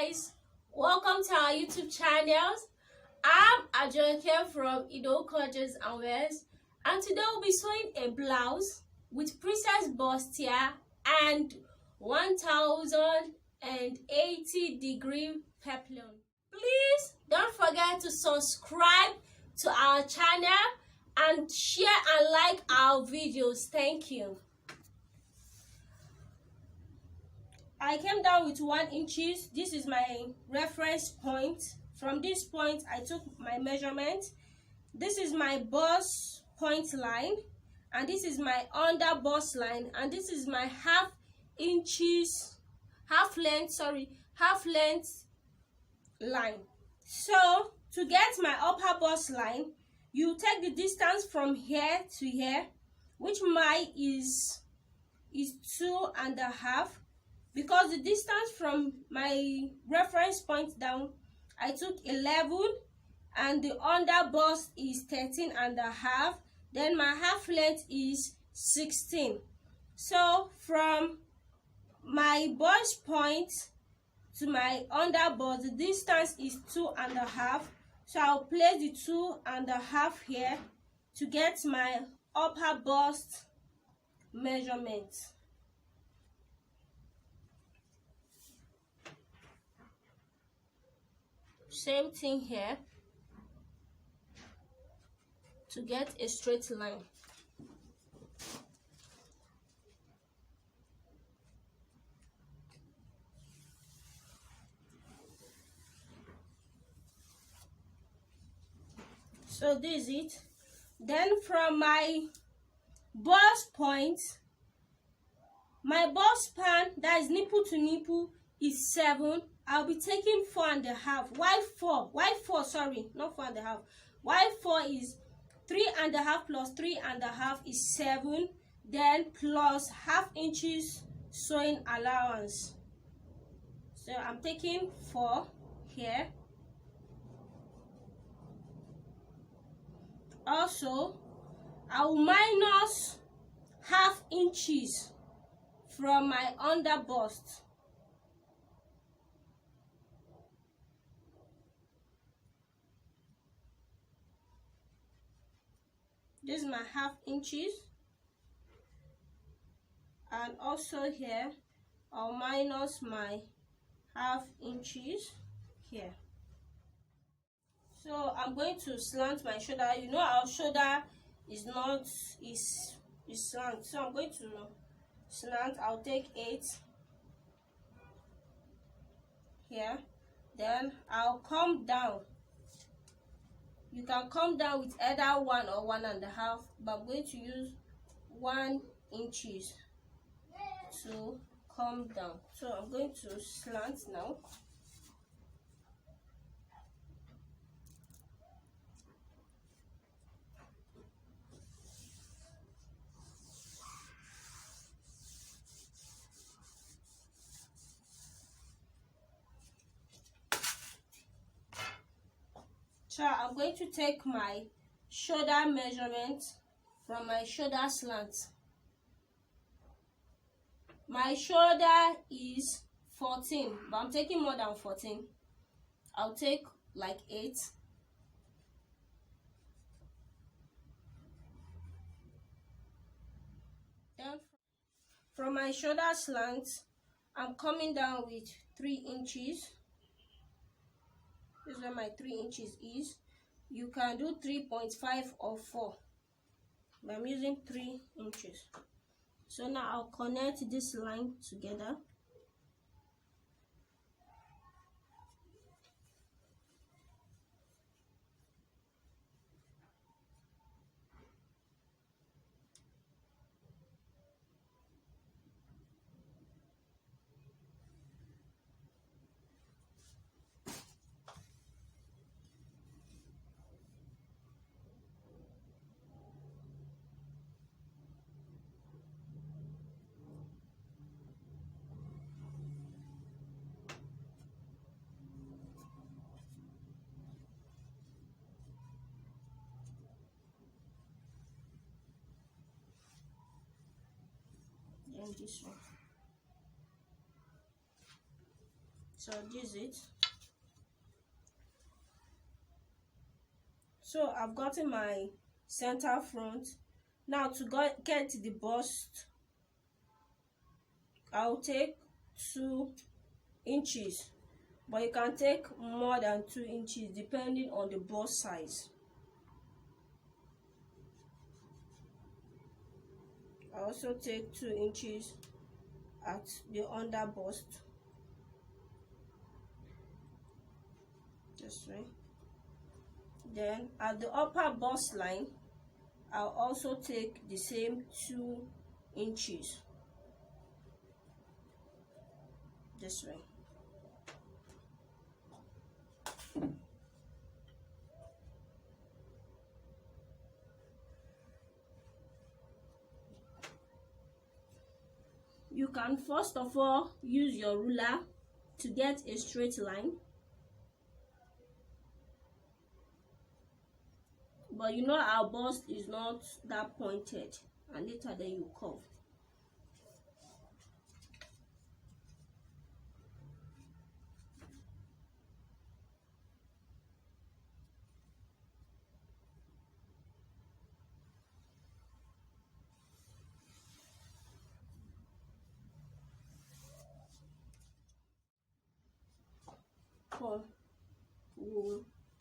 guys, welcome to our YouTube channels. I'm Ajoke from Ido Cultures and Wears, and today we'll be sewing a blouse with Princess Bustier and 1080-degree peplum. Please don't forget to subscribe to our channel and share and like our videos. Thank you. I came down with 1 inch. This is my reference point. From this point, I took my measurement. This is my bust point line, and this is my under bust line, and this is my half length line. So to get my upper bust line, you take the distance from here to here, which is 2.5. Because the distance from my reference point down, I took 11, and the under bust is 13.5. Then my half length is 16. So from my bust point to my under bust, the distance is 2.5. So I'll place the 2.5 here to get my upper bust measurement. Same thing here to get a straight line. So this is it. Then from my bust point, my bust span, that is nipple to nipple, is 7. I'll be taking 4.5. Why 4? Why 4? Sorry, not 4.5. Why 4 is 3.5 plus 3.5 is 7. Then plus half inches sewing allowance. So I'm taking 4 here. Also, I will minus half inches from my under bust. This is my half inches, and also here I'll minus my half inches here. So I'm going to slant my shoulder. You know our shoulder is slant, so I'm going to slant. I'll take 8 here. Then I'll come down. You can come down with either 1 or 1.5, but I'm going to use 1 inch to come down. So I'm going to slant now. So I'm going to take my shoulder measurement from my shoulder slant. My shoulder is 14, but I'm taking more than 14. I'll take like 8. Then from my shoulder slant, I'm coming down with 3 inches. This is where my 3 inches is. You can do 3.5 or 4, but I'm using 3 inches. So now I'll connect this line together. Then this one. So this is it. So I've gotten my center front. Now to get the bust, I'll take 2 inches, but you can take more than 2 inches depending on the bust size. I also take 2 inches at the under bust, this way. Then at the upper bust line, I'll also take the same 2 inches, this way. You can first of all use your ruler to get a straight line, but you know our bust is not that pointed, and later then you curve.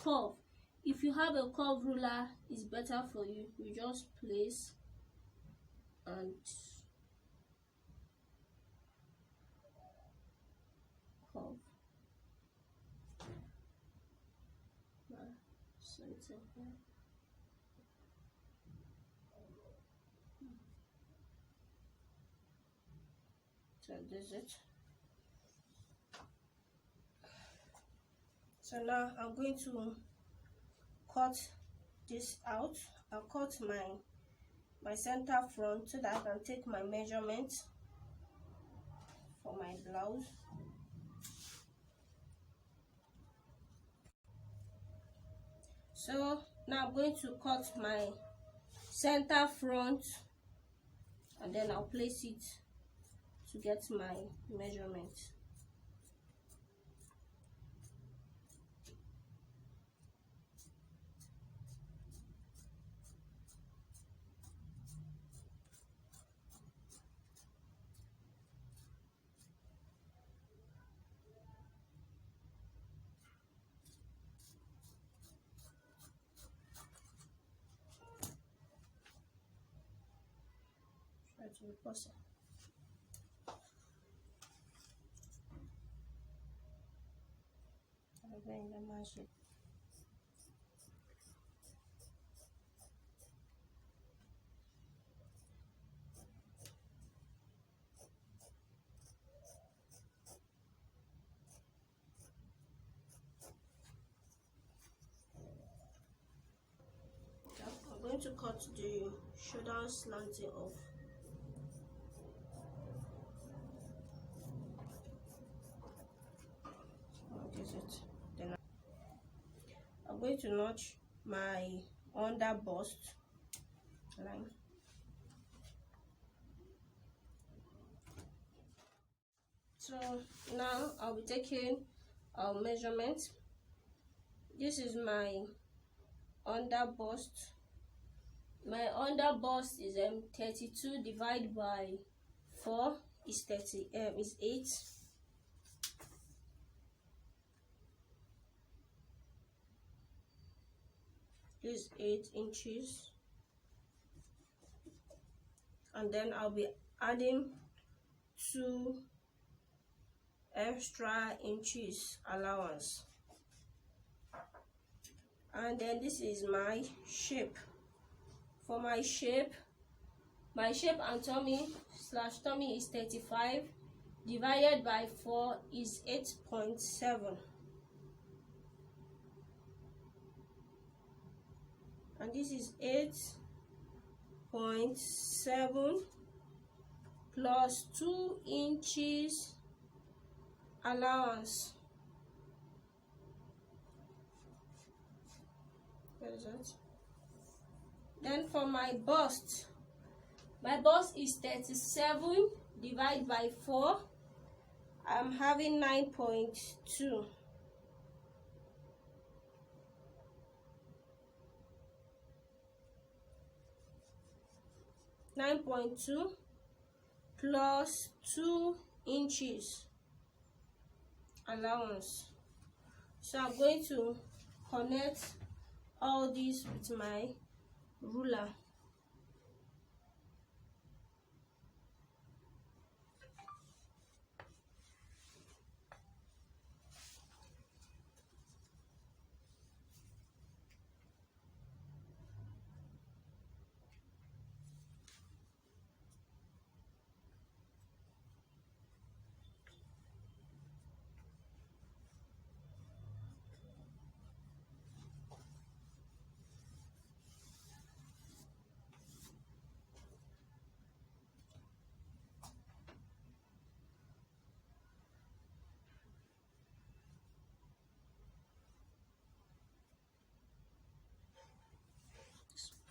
Curve. If you have a curve ruler, it's better for you. You just place and curve. Center here. So this is it. So now I'm going to cut this out. I'll cut my center front so that I can take my measurement for my blouse. So now I'm going to cut my center front, and then I'll place it to get my measurement. Try to be possible. I'm going to cut the shoulder slanting off. This is it. Then I'm going to notch my under bust line. So now I'll be taking a measurement. This is my under bust. My under bust is 32 divided by 4 is 8. This is 8 inches, and then I'll be adding 2 extra inches allowance. And then this is my shape. For my shape and tummy / tummy is 35 divided by 4 is 8.7, and this is 8.7 plus 2 inches allowance. What is that? Then for my bust is 37 divided by 4 I'm having 9.2. 9.2 plus 2 inches allowance. So I'm going to connect all these with my ruler.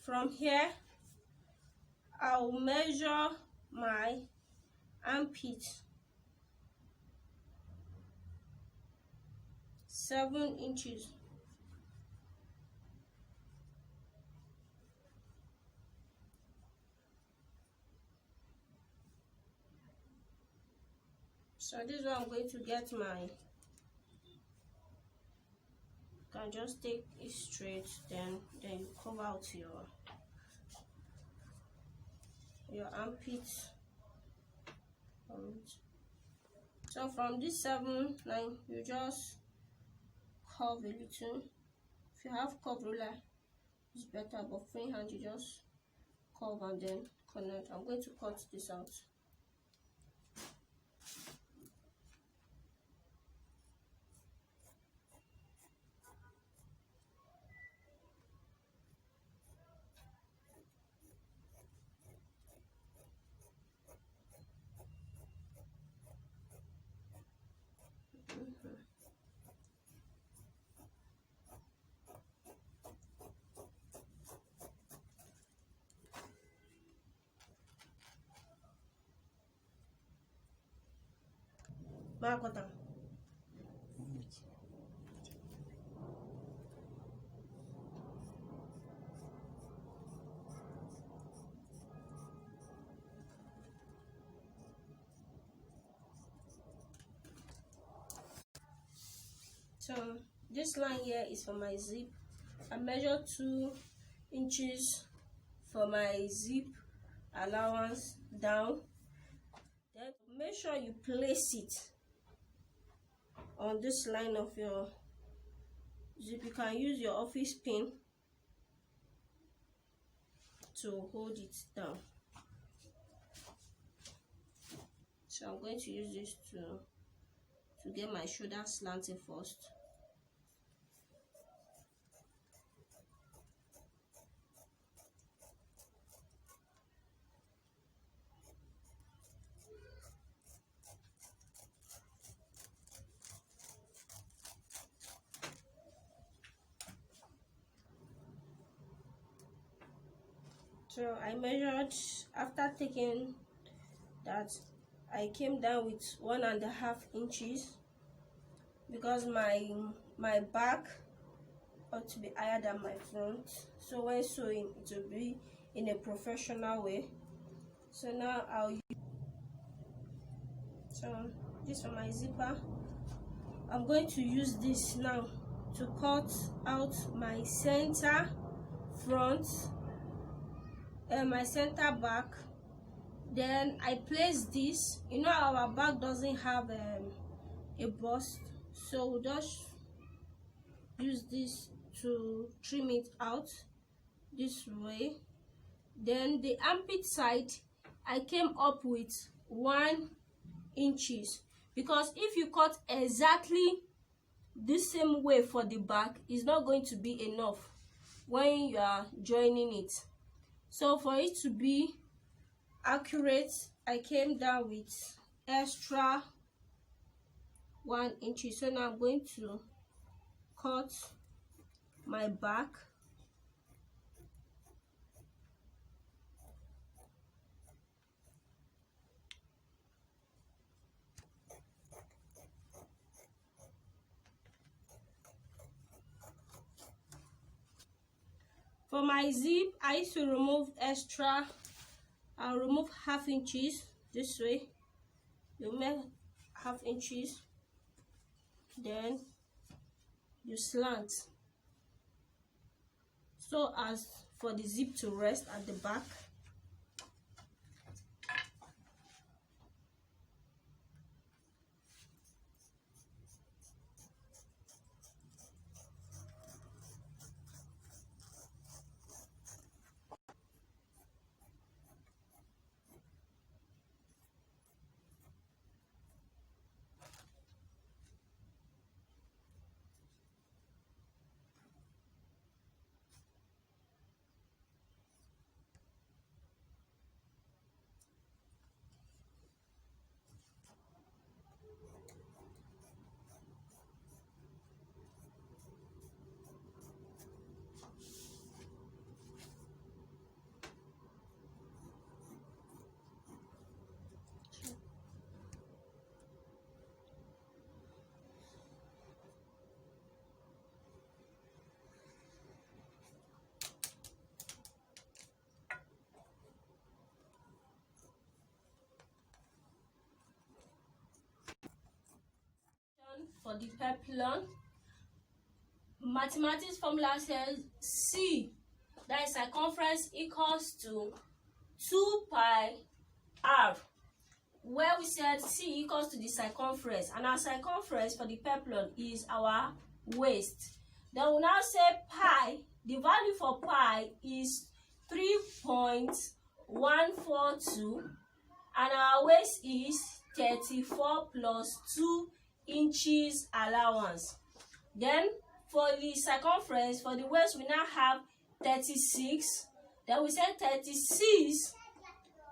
From here, I'll measure my armpit, 7 inches. So this is where I'm going to get my, you can just take it straight, then you cover out your armpit. So from this 7, 9, you just curve a little. If you have curve ruler, it's better, but freehand you just curve and then connect. I'm going to cut this out. So this line here is for my zip. I measure 2 inches for my zip allowance down. Then make sure you place it on this line of your zip. You can use your office pin to hold it down. So I'm going to use this to get my shoulder slanting first. So I measured, after taking that, I came down with 1.5 inches because my back ought to be higher than my front. So when sewing, it will be in a professional way. So now I'll use, so this for my zipper. I'm going to use this now to cut out my center front and my center back. Then I place this, our back doesn't have a bust, so we'll just use this to trim it out this way. Then the armpit side, I came up with 1 inches, because if you cut exactly the same way for the back, it's not going to be enough when you are joining it. So for it to be accurate, I came down with extra 1 inch. So now I'm going to cut my back. For my zip, I used to remove extra. I'll remove half inches this way. You make half inches, then you slant so as for the zip to rest at the back. For the peplum, mathematics formula says C, that is circumference, equals to 2 pi r, where we said C equals to the circumference, and our circumference for the peplum is our waist. Then we now say pi, the value for pi is 3.142, and our waist is 34 plus 2 inches allowance. Then for the circumference, for the waist, we now have 36. Then we say 36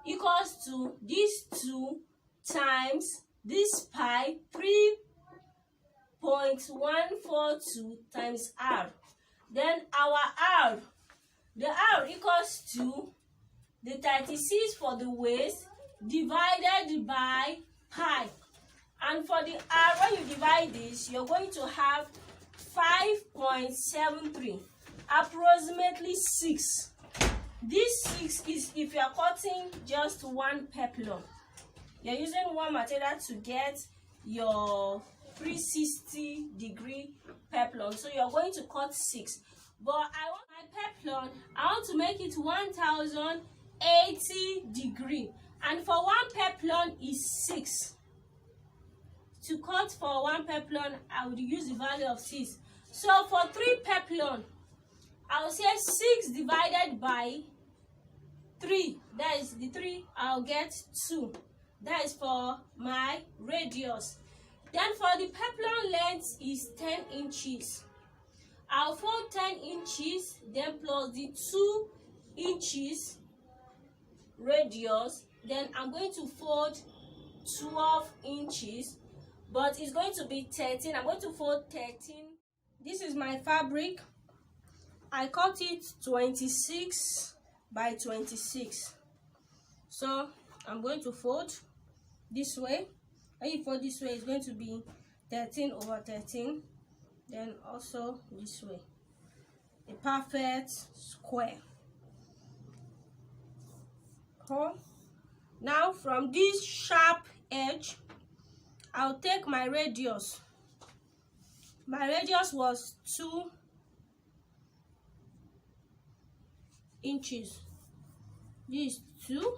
equals to these 2 times this pi, 3.142 times r. Then our r, the r equals to the 36 for the waist divided by pi. And for the r, when you divide this, you're going to have 5.73, approximately 6. This 6 is if you're cutting just one peplum. You're using one material to get your 360-degree peplum. So you're going to cut 6. But I want my peplum, I want to make it 1080 degree. And for one peplum is 6. To cut for one peplum, I would use the value of 6. So for 3 peplum, I will say 6 divided by 3. That is the 3, I'll get 2. That is for my radius. Then for the peplum length is 10 inches. I'll fold 10 inches, then plus the 2 inches radius. Then I'm going to fold 12 inches. But it's going to be 13. I'm going to fold 13. This is my fabric. I cut it 26 by 26. So I'm going to fold this way. When you fold this way, it's going to be 13 over 13. Then also this way. A perfect square. Cool. Now from this sharp edge, I'll take my radius. My radius was 2 inches. This is 2.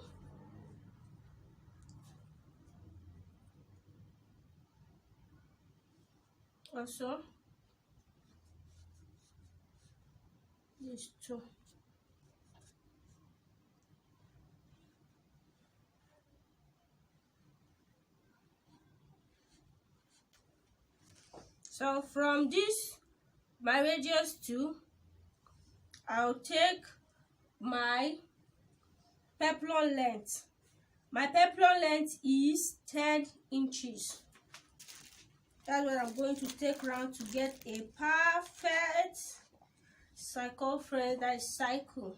Also, this is 2. So from this, my radius 2, I'll take my peplum length. My peplum length is 10 inches. That's what I'm going to take around to get a perfect circumference, that is cycle.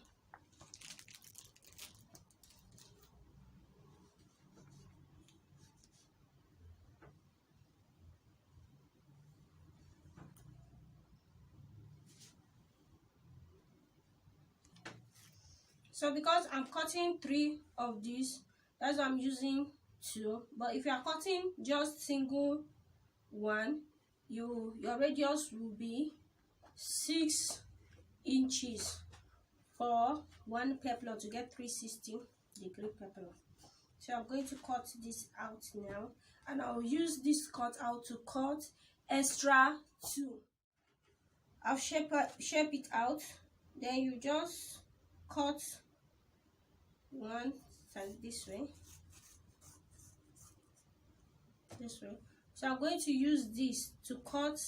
So because I'm cutting 3 of these, that's why I'm using 2. But if you are cutting just single one, your radius will be 6 inches for one peplum to get 360-degree peplum. So I'm going to cut this out now, and I'll use this cut out to cut extra 2. I'll shape it out, then you just cut one side this way. So I'm going to use this to cut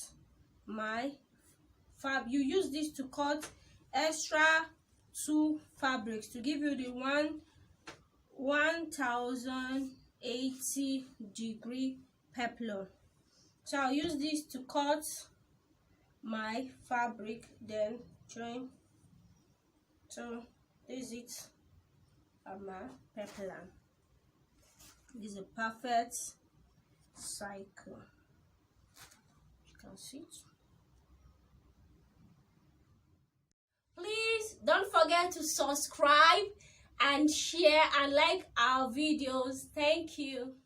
my you use this to cut extra 2 fabrics to give you the 1080-degree peplum. So I'll use this to cut my fabric, then join. So this is it, my peplum. This is a perfect cycle. You can see it. Please don't forget to subscribe and share and like our videos. Thank you.